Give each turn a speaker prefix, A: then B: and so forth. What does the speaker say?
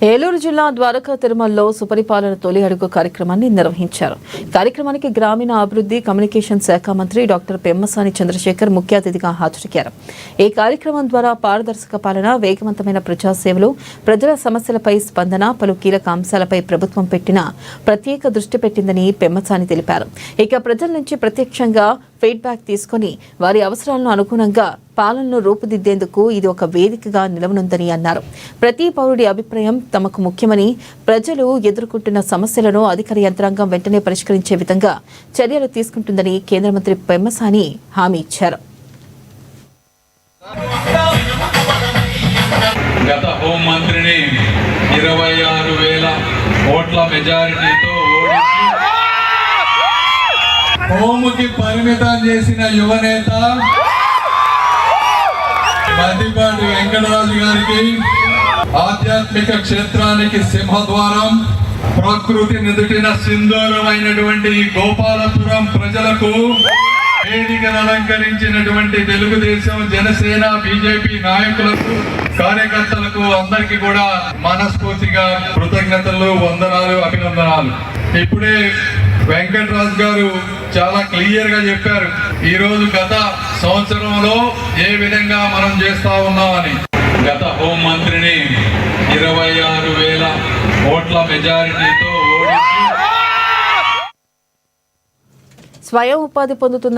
A: ఏలూరు జిల్లా ద్వారకా తిరుమలలో సుపరిపాలన తొలి అడుగు కార్యక్రమాన్ని నిర్వహించారు. కార్యక్రమానికి గ్రామీణ అభివృద్ధి కమ్యూనికేషన్ శాఖ మంత్రి డాక్టర్ పెమ్మసాని చంద్రశేఖర్ ముఖ్య అతిథిగా హాజరయ్యారు. ఈ కార్యక్రమం ద్వారా పారదర్శక పాలన, వేగవంతమైన ప్రజాసేవలు, ప్రజల సమస్యలపై స్పందన, పలు కీలక అంశాలపై ప్రభుత్వం ప్రత్యేక దృష్టి పెట్టిందని పెమ్మసాని తెలిపారు. ఇక ప్రజల నుంచి ప్రత్యక్షంగా ఫీడ్బ్యాక్ తీసుకుని వారి అవసరాలను అనుగుణంగా పాలనను రూపుదిద్దేందుకు ఇది ఒక వేదికగా నిలవనుందని అన్నారు. ప్రతి పౌరుడి అభిప్రాయం తమకు ముఖ్యమని, ప్రజలు ఎదుర్కొంటున్న సమస్యలను అధికార యంత్రాంగం వెంటనే పరిష్కరించే విధంగా చర్యలు తీసుకుంటుందని కేంద్ర మంత్రి పెమ్మసాని హామీ ఇచ్చారు.
B: గత హోంమంత్రిని 26,000 ఓట్ల మెజారిటీతో హోముకి పరిమితం చేసిన యువనేత మద్దిపాటి వెంకటరాజు గారికి, ఆధ్యాత్మిక క్షేత్రానికి సింహద్వారం, ప్రకృతి నిదుటిన సింధూరమైనటువంటి గోపాలపురం ప్రజలకు వేదికను అలంకరించినటువంటి తెలుగుదేశం, జనసేన, బీజేపీ నాయకులకు, కార్యకర్తలకు అందరికీ కూడా మనస్ఫూర్తిగా కృతజ్ఞతలు, వందనాలు, అభినందనాలు. ఇప్పుడే వెంకటరాజు గారు చాలా క్లియర్ గా చెప్పారు ఈ రోజు గత సంవత్సరంలో ఏ విధంగా మనం చేస్తా ఉన్నామని. గత హోంమంత్రిని 26,000 ఓట్ల మెజారిటీతో ఓడించి
A: స్వయం ఉపాధి పొందుతున్న